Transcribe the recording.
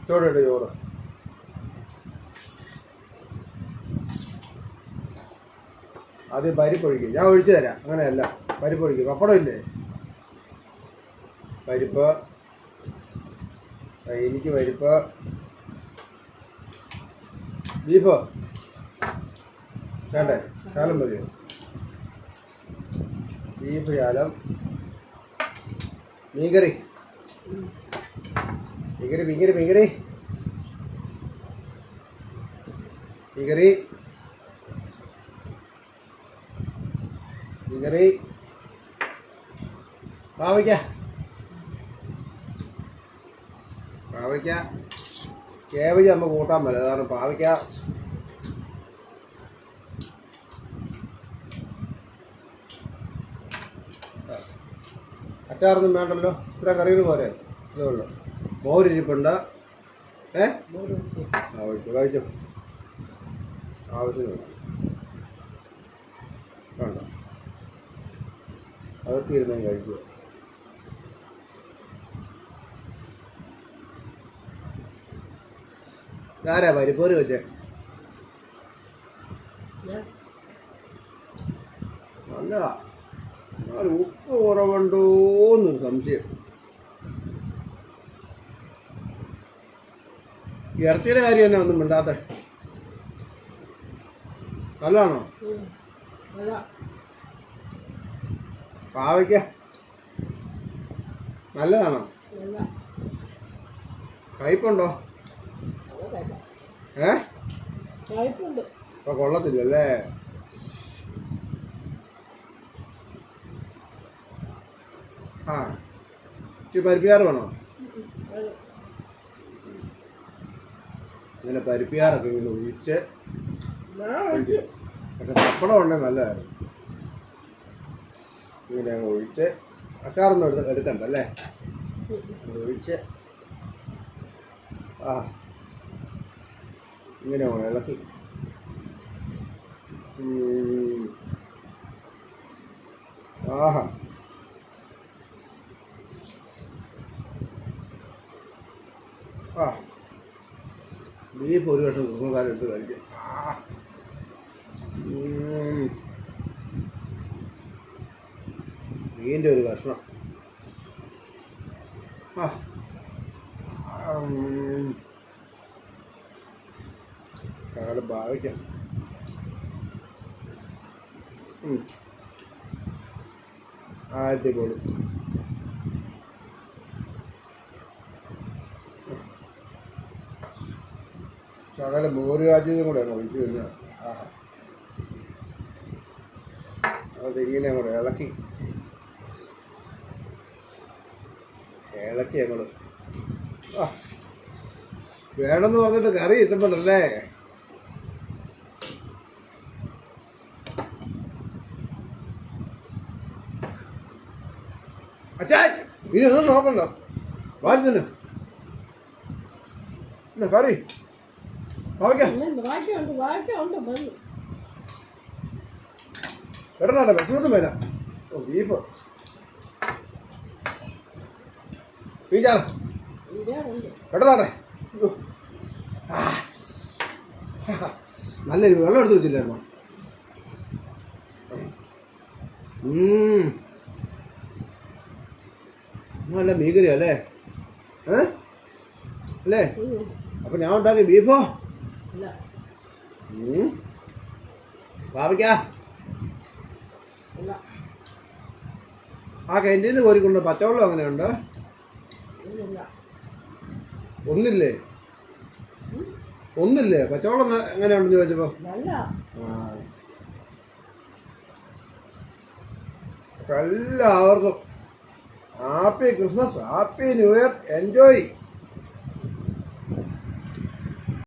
ചോറിട്ട് ചോറ്. ആദ്യം പരിപ്പൊഴിക്കും. ഞാൻ ഒഴിച്ചു തരാം. അങ്ങനെയല്ല, പരിപ്പൊഴിക്കും. പപ്പടം ഇല്ലേ? പരിപ്പ്, എനിക്ക് പരിപ്പ്, ബീഫ് വേണ്ടേ? ശാലം മതിയോ? ബീഫ് ശാലം, മീൻകറി മീൻകറി മീൻകറി മീൻകറി മീൻകറി മീൻകറി പാവയ്ക്ക പാവയ്ക്ക കേബേജ് നമ്മൾ കൂട്ടാൻ പറ്റില്ല. കാരണം പാവയ്ക്ക അച്ചാറൊന്നും വേണ്ടല്ലോ. ഇത്ര കറികൾ പോരെ? ഇതേ ഉള്ളൂ. മോരിരിപ്പുണ്ട്. കഴിച്ചു കഴിച്ചു. ആവശ്യമില്ല. വേണ്ട, അതൊക്കെ ഇരുന്ന് കഴിക്കുക. ആരാ പരിപ്പോര് വെച്ചേ? നല്ലതാ. എന്നാലും ഉപ്പ് കുറവുണ്ടോന്നൊരു സംശയം. ഇറച്ചിയുടെ കാര്യം തന്നെ ഒന്നും മിണ്ടാത്ത. നല്ലതാണോ? പാവയ്ക്ക നല്ലതാണോ? കയ്പുണ്ടോ? ഇപ്പൊ കൊള്ളത്തില്ലല്ലേ? ആ, ഇച്ചിരി പരിപ്പിയാറ് വേണോ? ഇങ്ങനെ പരിപ്പിയാറൊക്കെ ഇങ്ങനെ ഒഴിച്ച്. പക്ഷെ പപ്പടം ഉണ്ടെങ്കിൽ നല്ലതായിരുന്നു. ഇങ്ങനെ അങ്ങ് ഒഴിച്ച്. അച്ചാറൊന്നും എടുക്കണ്ട അല്ലേ? ഒഴിച്ച് ഇങ്ങനെ ഇളക്കി. ആഹാ, ബീഫ് ഒരു വർഷം കുറുമക്കാലം എടുത്ത് കഴിക്കും. മീൻ്റെ ഒരു കഷ്ണം. ഭാവിക്കാം. അടിപൊളി. ശകലം മോര് കാച്ചിയതും കൂടെയാണ് ഒഴിച്ചു വരുന്നത്. അതിങ്ങനെ അങ്ങോട്ട് ഇളക്കി ഞങ്ങൾ വേണമെന്ന് പറഞ്ഞിട്ട് കറി ഇഷ്ടപ്പെട്ടല്ലേ? അച്ഛാ, ഇതൊന്നും നോക്കണ്ട. വാങ്ങിച്ചു കറി കേട്ടോട്ടെ. വിഷമൊന്നും വരാം. ബീഫ് വീച്ചാണ് കേട്ടോട്ടെ. നല്ലൊരു വെള്ളം എടുത്ത് വെച്ചില്ലായിരുന്നോ? നല്ല മീൻകറി അല്ലേ? അല്ലേ? അപ്പൊ ഞാൻ ഉണ്ടാക്കിയ ബീഫോ? പാവയ്ക്ക ആ കെന്റീന്ന് കോരിക്കൊണ്ട് പച്ചവെള്ളം അങ്ങനെയുണ്ട്. ഒന്നില്ലേ? പച്ചവെള്ളം എങ്ങനെയുണ്ടെന്ന് ചോദിച്ചപ്പോ എല്ലാവർക്കും happy Christmas, happy new year, enjoy.